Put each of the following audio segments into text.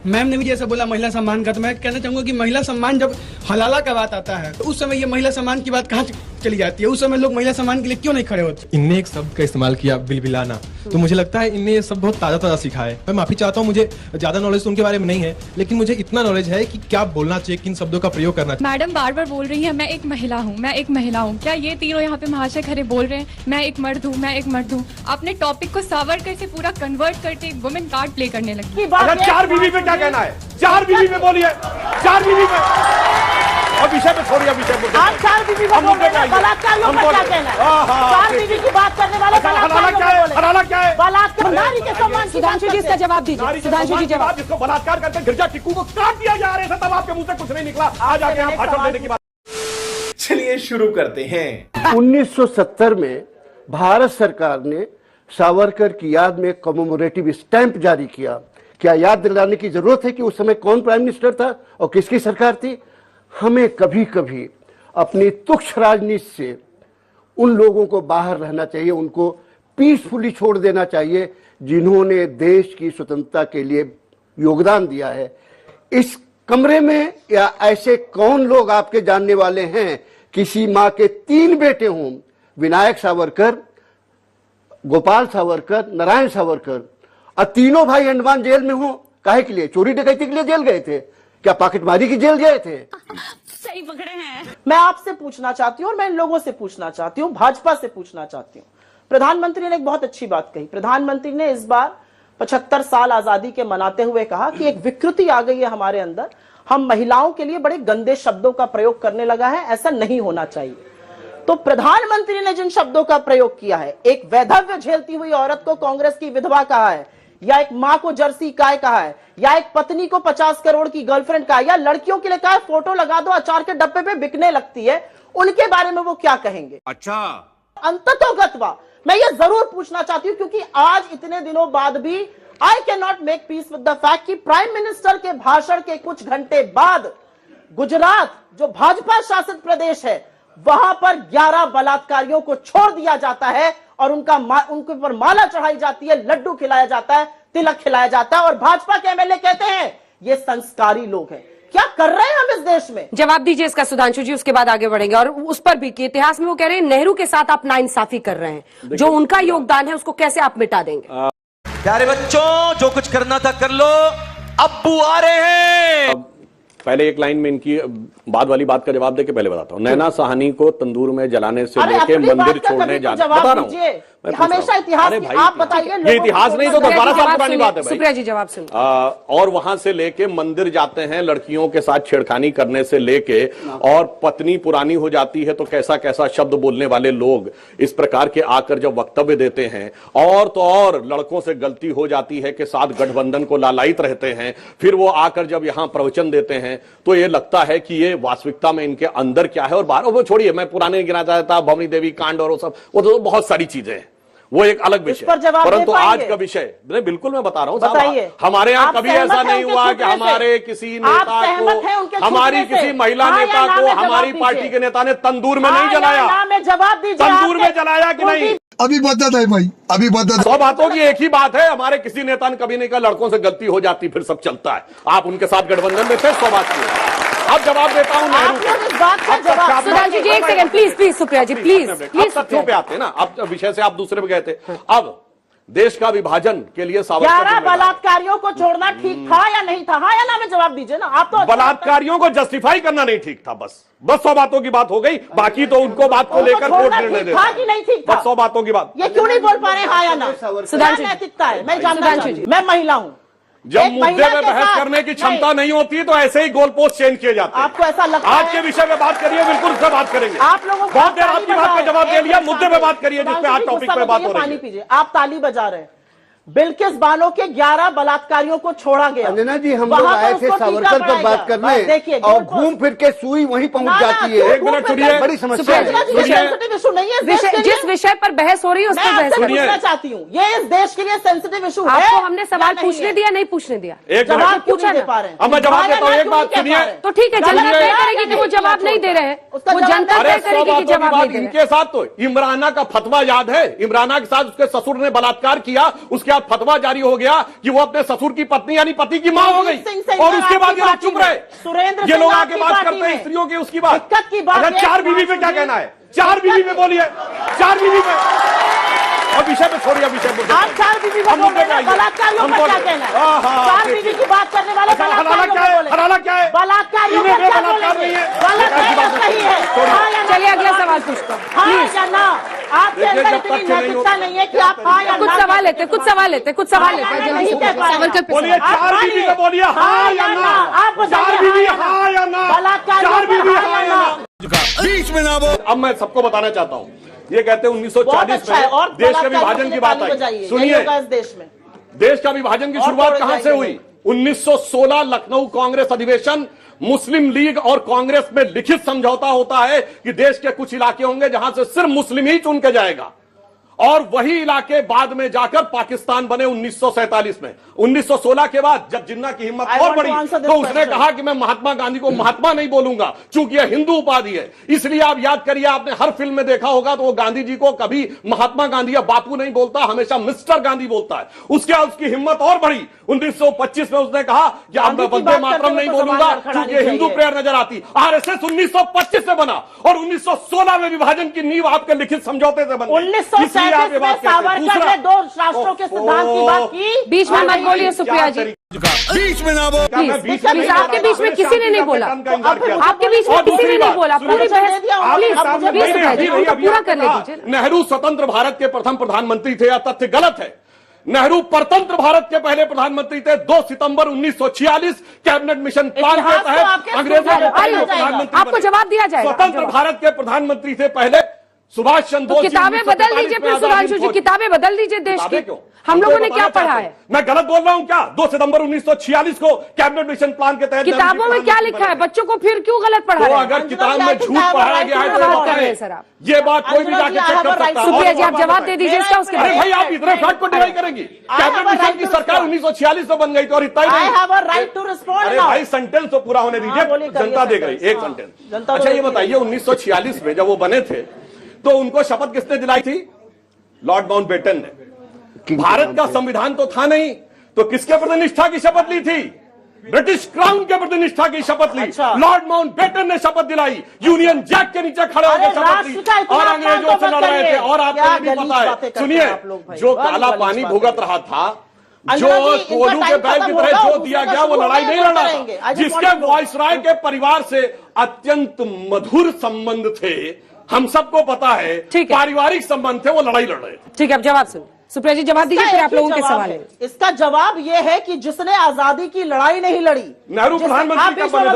Ma'am ने भी जैसे बोला महिला सम्मान का, तो मैं कहना चाहूंगा कि महिला सम्मान जब हलाला का बात आता है तो उस समय ये महिला सम्मान की बात कहाँ चली जाती है? उस समय लोग महिला सम्मान के लिए क्यों नहीं खड़े होते? इनने एक शब्द का इस्तेमाल किया, बिलबिलाना, तो मुझे लगता है इनने ये सब बहुत ताज़ा सीखा है। मैं माफी चाहता हूँ, मुझे ज्यादा नॉलेज तो उनके बारे में नहीं है, लेकिन मुझे इतना नॉलेज है कि क्या बोलना चाहिए, किन शब्दों का प्रयोग करना चाहिए। मैडम बार बार बोल रही है मैं एक महिला हूँ, मैं एक महिला हूँ। क्या ये तीनों यहाँ पे महाशय खड़े बोल रहे हैं मैं एक मर्द हूँ, मैं एक मर्द हूँ? आपने टॉपिक को सावरकर से पूरा कन्वर्ट करके एक वुमेन कार्ड प्ले करने लगी। अगर 4 बीवी पे क्या कहना है? 4 बीवी पे बोलिए, 4 बीवी पे। और विषय पे छोड़िए, विषय पे। आप 4 बीवी पे बोल रहे हैं, बलात्कारियों पर क्या कहना है? 4 बीवी की बात करने वाले बलात्कारियों पे बोले। हलाला क्या है? बलात्कार नारी के सम्मान। सुधांशु जी इसका जवाब दीजिए। सुधांशु जी जवाब। जिसको बलात्कार करके गिरजा टिक्कू को काट दिया जा रहा है, तब आपके मुंह से कुछ नहीं निकला। आज आके यहाँ भाषण देने की बात। चलिए शुरू करते हैं। 1970 में भारत सरकार ने सावरकर की याद में कमेमोरेटिव स्टैंप जारी किया। क्या याद दिलाने की जरूरत है कि उस समय कौन प्राइम मिनिस्टर था और किसकी सरकार थी? हमें कभी कभी अपनी तुच्छ राजनीति से उन लोगों को बाहर रहना चाहिए, उनको पीसफुली छोड़ देना चाहिए जिन्होंने देश की स्वतंत्रता के लिए योगदान दिया है। इस कमरे में या ऐसे कौन लोग आपके जानने वाले हैं किसी माँ के 3 बेटे हों, विनायक सावरकर, गोपाल सावरकर, नारायण सावरकर, और तीनों भाई अंडमान जेल में हो? काहे के लिए? चोरी डकैती के लिए जेल गए थे? क्या पॉकेटमारी की जेल गए थे? सही पकड़े हैं। मैं आपसे पूछना चाहती हूँ और मैं इन लोगों से पूछना चाहती हूँ, भाजपा से पूछना चाहती हूँ। प्रधानमंत्री ने एक बहुत अच्छी बात कही। प्रधानमंत्री ने इस बार 75 साल आजादी के मनाते हुए कहा कि एक विकृति आ गई है हमारे अंदर, हम महिलाओं के लिए बड़े गंदे शब्दों का प्रयोग करने लगा है, ऐसा नहीं होना चाहिए। तो प्रधानमंत्री ने जिन शब्दों का प्रयोग किया है, एक वैधव्य झेलती हुई औरत को कांग्रेस की विधवा कहा है, या एक मां को जर्सी गाय कहा है, या एक पत्नी को 50 करोड़ की गर्लफ्रेंड कहा है, या लड़कियों के लिए कहा है फोटो लगा दो अचार के डब्बे पे बिकने लगती है, उनके बारे में वो क्या कहेंगे? अच्छा, अंततोगत्वा मैं ये जरूर पूछना चाहती हूं, क्योंकि आज इतने दिनों बाद भी I can not make peace with the fact कि प्राइम मिनिस्टर के भाषण के कुछ घंटे बाद गुजरात जो भाजपा शासित प्रदेश है वहां पर 11 बलात्कारियों को छोड़ दिया जाता है और उनके ऊपर माला चढ़ाई जाती है, लड्डू खिलाया जाता है, तिलक खिलाया जाता है, और भाजपा के एमएलए कहते हैं ये संस्कारी लोग हैं। क्या कर रहे हैं हम इस देश में? जवाब दीजिए इसका सुधांशु जी, उसके बाद आगे बढ़ेंगे। और उस पर भी कि इतिहास में वो कह रहे हैं नेहरू के साथ आप नाइंसाफी कर रहे हैं, जो उनका योगदान है उसको कैसे आप मिटा देंगे? प्यारे बच्चों, जो कुछ करना था कर लो, अब्बू आ रहे हैं। पहले एक लाइन में इनकी बाद वाली बात का जवाब देके पहले बताता हूँ। नैना साहनी को तंदूर में जलाने से लेके मंदिर छोड़ने जाने, बता रहा हूँ हमेशा इतिहास आप बताइए। ये इतिहास नहीं तो 12 साल पुरानी बात है भाई। सुप्रिया जी जवाब सुनिए। और वहां से लेके मंदिर जाते हैं, लड़कियों के साथ छेड़खानी करने से लेके, और पत्नी पुरानी हो जाती है तो कैसा कैसा शब्द बोलने वाले लोग इस प्रकार के आकर जब वक्तव्य देते हैं, और तो और लड़कों से गलती हो जाती है के साथ गठबंधन को लालायित रहते हैं, फिर वो आकर जब यहां प्रवचन देते हैं तो ये लगता है कि ये वास्तविकता में इनके अंदर क्या है और बाहर। वो छोड़िए, मैं पुराने गिना चाहता, भवनी देवी कांड और वो सब, वो तो बहुत सारी चीजें हैं, वो एक अलग विषय। परंतु आज का विषय बिल्कुल मैं बता रहा हूं साहब, हमारे यहाँ कभी ऐसा नहीं हुआ कि हमारे किसी नेता को, हमारी किसी महिला नेता को हमारी पार्टी के नेता ने तंदूर में नहीं जलाया। जवाब दीजिए, तंदूर में जलाया कि नहीं? अभी बदत है भाई, अभी बदत। 100 बातों की एक ही बात है, हमारे किसी नेता ने कभी नहीं कहा लड़कों से गलती हो जाती फिर सब चलता है, आप उनके साथ गठबंधन देते हैं। 100 बात की अब जवाब देता हूं सुधांशु जी एक second please Supriya ji please तथ्यों पे आते हैं ना, अब विषय से आप दूसरे पे गए थे। अब देश का विभाजन के लिए 11 बलात्कारियों को छोड़ना ठीक था या नहीं था? हाँ या ना में जवाब दीजिए ना। आप तो बलात्कारियों को जस्टिफाई करना नहीं ठीक था, बस 100 बातों की बात हो गई, बाकी तो उनको बात को लेकर कोर्ट निर्णय देता कि नहीं ठीक था। 100 बातों की बात। ये क्यों नहीं बोल पा रहे हाँ या ना? सुधांशु नैतिकता है, मैं जानना चाहती हूँ। मैं महिला हूँ, जब मुद्दे पे बहस करने की क्षमता नहीं होती तो ऐसे ही गोल पोस्ट चेंज किए जाते हैं। आपको ऐसा लगता है? आज के विषय पे बात करिए, बिल्कुल उस पर बात करेंगे। आप लोगों को बहुत देर आपकी बात का जवाब दे लिया, मुद्दे पे बात करिए जिसपे आज टॉपिक पे बात हो रही है। पानी पीजिए, आप ताली बजा रहे हैं। बिल्किस बानो के 11 बलात्कारियों को छोड़ा गया। अंजना जी, हम लोग आए थे सावरकर पर बात करने और घूम फिर के सुई वहीं पहुंच जाती है। एक मिनट सुनिए, बड़ी समस्या है। जिस विषय पर बहस हो रही है उस पर बहस करना चाहती हूँ। ये इस देश के लिए सेंसिटिव इशू है। आपको हमने सवाल पूछने दिया, नहीं पूछने दिया? एक जवाब पूछा नहीं पा रहे हैं। अब मैं जवाब देता हूँ, एक बात सुनिए। तो ठीक है, जनता तय करेगी कि वो जवाब नहीं दे रहे हैं, वो जनता तय करेगी कि जवाब नहीं दे रहे। इनके साथ तो इमराना का फतवा याद है, इमराना के साथ उसके ससुर ने बलात्कार किया, उसके क्या फतवा जारी हो गया कि वो अपने ससुर की पत्नी यानी पति की मां हो गई, और उसके बाद ये लोग चुप रहे। ये लोग आके बात करते हैं स्त्रियों की, उसकी बात। अच्छा, 4 बीवी पे क्या कहना है? 4 बीवी पे बोलिए, 4 बीवी पे। अब विषय पे छोड़िए, विषय पे। आप 4 बीवी पे बोल रहे हैं, बलात्कारियों का क्या कहना है? 4 बीवी की बात करने वाले हलाला क्या है? हलाला क्या है? बलात्कारियों का क्या बोलेंगे? बलात्कार सही है। चलिए अगला सवाल पूछता हूँ, हाँ या ना? आपके अंदर इतनी नैतिकता नहीं है कि आप हाँ या कुछ ना? सवाल लेते, कुछ सवाल लेते, कुछ सवाल लेते। नहीं कह पाए। बोलिए, 4 बीवी पे बोलिए हाँ या ना? आप 4 बीवी हाँ या ना? 4 बीवी हाँ या ना? बीच में ना बोल। अब मैं सबको बताना चाहता हूँ, ये कहते हैं 1940 में देश के विभाजन की बात आई। सुनिए, इस देश में देश का विभाजन की शुरुआत कहां से हुई? 1916 लखनऊ कांग्रेस अधिवेशन। मुस्लिम लीग और कांग्रेस में लिखित समझौता होता है कि देश के कुछ इलाके होंगे जहां से सिर्फ मुस्लिम ही चुन के जाएगा, और वही इलाके बाद में जाकर पाकिस्तान बने 1947 में। 1916 के बाद जब जिन्ना की हिम्मत और बढ़ी तो उसने कहा कि मैं महात्मा गांधी को महात्मा नहीं बोलूंगा, चूंकि यह हिंदू उपाधि है। इसलिए आप याद करिए, आपने हर फिल्म में देखा होगा तो वो गांधी जी को कभी महात्मा गांधी या बापू नहीं बोलता, हमेशा मिस्टर गांधी बोलता है। उसके बाद उसकी हिम्मत और बढ़ी। 1925 में उसने कहा कि अब मैं वंदे मातरम नहीं बोलूंगा, चूंकि हिंदू प्रेयर नजर आती। आरएसएस 1925 से बना और 1916 में विभाजन की नींव आपके लिखित समझौते से बनी। 1937 में सावरकर ने 2 राष्ट्रों के सिद्धांत की बात की। बीच में मत बोलिए सुप्रिया जी, बीच में ना बोल। प्लीज। आपके बीच में किसी ने नहीं बोला, आपके बीच में किसी ने नहीं बोला। पूरी बहस प्लीज पूरा कर ले दीजिए। नेहरू स्वतंत्र भारत के प्रथम प्रधानमंत्री थे, यह तथ्य गलत है। नेहरू परतंत्र भारत के पहले प्रधानमंत्री थे। 2 सितंबर 1946 कैबिनेट मिशन प्लान के तहत अंग्रेजों ने प्रधानमंत्री। आपको जवाब दिया जाएगा। स्वतंत्र भारत के प्रधानमंत्री थे पहले सुभाष चंद्र बोस। किताबें बदल दीजिए फिर सुधांशु जी, किताबें बदल दीजिए देश की। हम लोगों ने क्या पढ़ा है? मैं गलत बोल रहा हूं क्या? 2 सितंबर 1946 को कैबिनेट मिशन प्लान के तहत किताबों में क्या लिखा है? बच्चों को फिर क्यों गलत पढ़ा तो है? अगर किताब में झूठ पढ़ाया गया है तो बताएं सर आप। ये बात कोई भी जाके चेक कर सकता है। सुप्रिया जी आप जवाब दे दीजिए इसका। उसके अरे भाई आप इतने फैक्ट को डिनाई करेंगी? कैबिनेट मिशन की सरकार 1946 में बन गई थी और इतना ही नहीं। अरे भाई सेंटेंस तो पूरा होने दीजिए, जनता देख रही। एक सेंटेंस। अच्छा ये बताइए 1946 में जब वो बने थे तो उनको शपथ किसने दिलाई थी? लॉर्ड माउंटबेटन ने। भारत का संविधान तो था नहीं, तो किसके प्रति निष्ठा की शपथ ली थी? ब्रिटिश क्राउन के प्रति निष्ठा की शपथ ली। लॉर्ड माउंटबेटन ने शपथ दिलाई, यूनियन जैक के नीचे खड़े होकर शपथ ली और अंग्रेजों से लड़ रहे थे। और आपको ये भी पता है, सुनिए, जो काला पानी भुगत रहा था, जो कोलू के बैल की तरह जो दिया गया, वो लड़ाई नहीं लड़ा था। जिसके वायसराय के परिवार से अत्यंत मधुर संबंध थे, हम सबको पता है, पारिवारिक संबंध थे, वो लड़ाई लड़ रहे थे। ठीक है, अब जवाब सुन। सुप्रिया जी जवाब दीजिए, फिर आप लोगों के सवाल है। इसका जवाब यह है कि जिसने आजादी की लड़ाई नहीं लड़ी, नेहरू प्रधानमंत्री कब बने थे?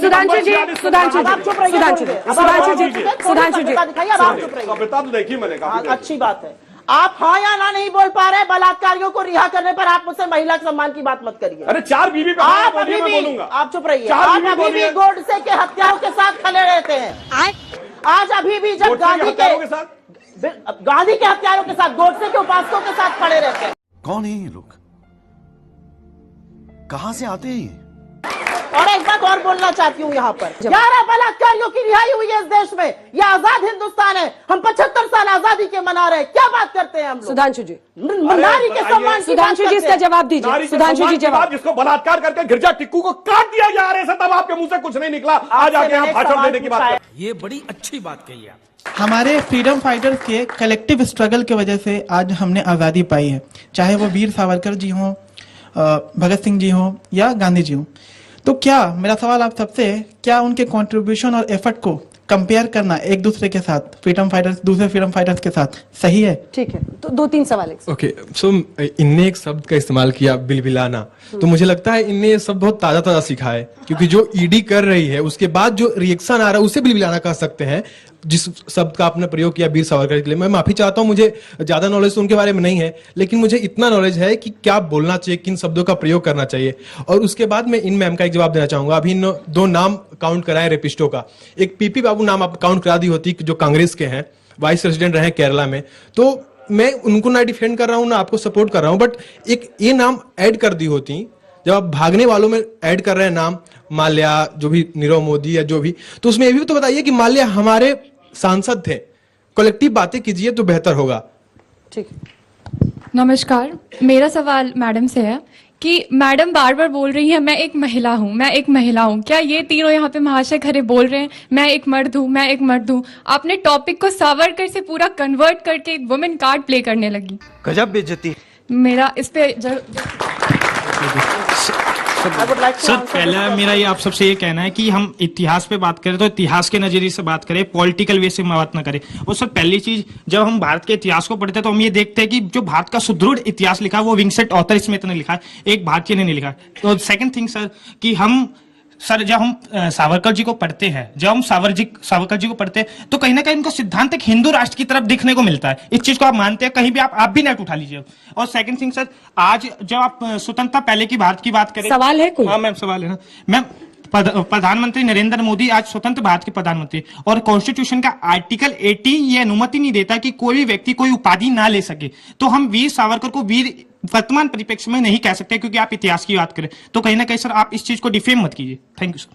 सुधांशु जी, सुधांशु जी, सुधांशु जी, सुधांशु जी, सुधांशु जी, सभ्यता तो देखी मैंने कहा। अच्छी बात है। आप हाँ या ना नहीं बोल पा रहे। बलात्कारियों को रिहा करने पर आप मुझसे महिला सम्मान की बात मत करिए। अरे 4 बीवी पे आप अभी भी, आप चुप रहिए। आप अभी भी गोडसे के हत्याओं के साथ खड़े रहते हैं। आज अभी भी जब गांधी के हत्यारों के साथ, गोडसे के उपासकों के साथ खड़े रहते हैं। कौन है ये लोग? कहां से आते हैं? और एक बात और बोलना चाहती हूँ यहाँ पर, 11 बलात्कारियों की रिहाई हुई है इस देश में। यह आजाद हिंदुस्तान है। हम 75 साल आजादी के मना रहे हैं। क्या बात करते हैं हम लोग? सुधांशु जी, नारी के सम्मान। सुधांशु जी इसका जवाब दीजिए। सुधांशु जी जवाब। जिसको बलात्कार करके गिरजा टिक्कू को काट दिया जा रहा है, तब आपके मुंह से कुछ नहीं निकला। आज आके यहाँ भाषण देने की बात। ये बड़ी अच्छी बात कही है। हमारे फ्रीडम फाइटर्स के कलेक्टिव स्ट्रगल की वजह से आज हमने आज़ादी पाई है, चाहे वो वीर सावरकर जी हों, भगत सिंह जी हों या गांधी जी हों। तो क्या, मेरा सवाल आप सबसे है, क्या उनके कंट्रीब्यूशन और एफर्ट को कंपेयर करना एक दूसरे के साथ, फ्रीडम फाइटर्स दूसरे फ्रीडम फाइटर्स के साथ, सही है? ठीक है, तो 2-3 सवाल। ओके, सो इनने एक शब्द का इस्तेमाल किया, बिलबिलाना, तो मुझे लगता है इनने ये सब बहुत ताजा ताजा सीखा है, क्योंकि जो ईडी कर रही है उसके बाद जो रिएक्शन आ रहा है उसे बिलबिलाना कह सकते हैं। जिस शब्द का आपने प्रयोग किया वीर सावरकर के लिए, मैं माफी चाहता हूं, मुझे ज्यादा नॉलेज तो उनके बारे में नहीं है, लेकिन मुझे इतना नॉलेज है कि क्या बोलना चाहिए, किन शब्दों का प्रयोग करना चाहिए। और उसके बाद मैं इन मैम का एक जवाब देना चाहूंगा। अभी 2 नाम काउंट कराए रेपिस्टों का। एक पीपी बाबू नाम आप काउंट करा दी होती, जो कांग्रेस के हैं, वाइस प्रेसिडेंट रहे केरला में, तो मैं उनको ना डिफेंड कर रहा हूं ना आपको सपोर्ट कर रहा हूं, बट एक ये नाम ऐड कर दी होती। जब आप भागने वालों में ऐड कर रहे हैं नाम माल्या, जो भी नीरव मोदी या जो भी, तो उसमें ये भी तो बताइए कि माल्या हमारे सांसद थे। कलेक्टिव बातें कीजिए तो बेहतर होगा। ठीक है। नमस्कार, मेरा सवाल मैडम से है कि मैडम बार बार बोल रही हैं मैं एक महिला हूँ, मैं एक महिला हूँ। क्या ये तीनों यहाँ पे महाशय खड़े बोल रहे हैं मैं एक मर्द हूँ, मैं एक मर्द हूँ? आपने टॉपिक को सावरकर से पूरा कन्वर्ट करके एक वुमेन कार्ड प्ले करने लगी। गजब बेइज्जती। मेरा इस पे सर पहला मेरा ये आप सबसे ये कहना है कि हम इतिहास पे बात करें तो इतिहास के नजरिए से बात करें, पॉलिटिकल वे से बात ना करें। और सर पहली चीज, जब हम भारत के इतिहास को पढ़ते हैं तो हम ये देखते हैं कि जो भारत का सुदृढ़ इतिहास लिखा है वो विंसेंट ऑथर स्मिथ ने लिखा है, एक भारतीय ने नहीं लिखा। तो सेकंड थिंग सर कि जब हम सावरकर जी को पढ़ते हैं, सावरकर जी को पढ़ते हैं तो कहीं ना कहीं उनका सिद्धांत एक हिंदू राष्ट्र की तरफ देखने को मिलता है। इस चीज को आप मानते हैं? कहीं भी आप भी नेट उठा लीजिए। और सेकंड थिंग सर, आज जब आप स्वतंत्रता पहले की भारत की बात करें, सवाल है कोई? हाँ मैम, सवाल है ना मैम। प्रधानमंत्री नरेंद्र मोदी आज स्वतंत्र भारत के प्रधानमंत्री, और कॉन्स्टिट्यूशन का आर्टिकल 80 ये अनुमति नहीं देता कि कोई भी व्यक्ति कोई उपाधि ना ले सके। तो हम वीर सावरकर को वीर वर्तमान परिप्रेक्ष्य में नहीं कह सकते क्योंकि आप इतिहास की बात करें। तो कहीं ना कहीं सर आप इस चीज को डिफेम मत कीजिए। Thank you sir.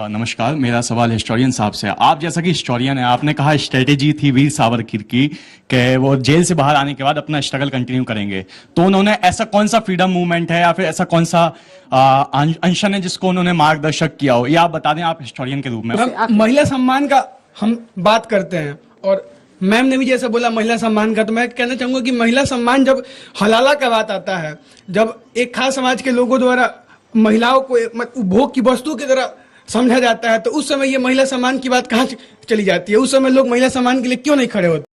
नमस्कार, मेरा सवाल हिस्टोरियन साहब से। आप जैसा कि हिस्टोरियन है, आपने कहा स्ट्रेटेजी थी वीर सावरकर की कि वो जेल से बाहर आने के बाद अपना स्ट्रगल कंटिन्यू करेंगे। तो उन्होंने ऐसा कौन सा फ्रीडम मूवमेंट है या फिर ऐसा कौन सा अनशन है जिसको उन्होंने मार्गदर्शक किया हो, या आप बता दें आप हिस्टोरियन के रूप में। महिला सम्मान का हम बात करते हैं और मैम ने भी जैसे बोला महिला सम्मान का, तो मैं कहना चाहूंगा कि महिला सम्मान जब हलाला का बात आता है, जब एक खास समाज के लोगों द्वारा महिलाओं को उपभोग की वस्तु की तरह समझा जाता है, तो उस समय ये महिला सम्मान की बात कहाँ चली जाती है? उस समय लोग महिला सम्मान के लिए क्यों नहीं खड़े होते?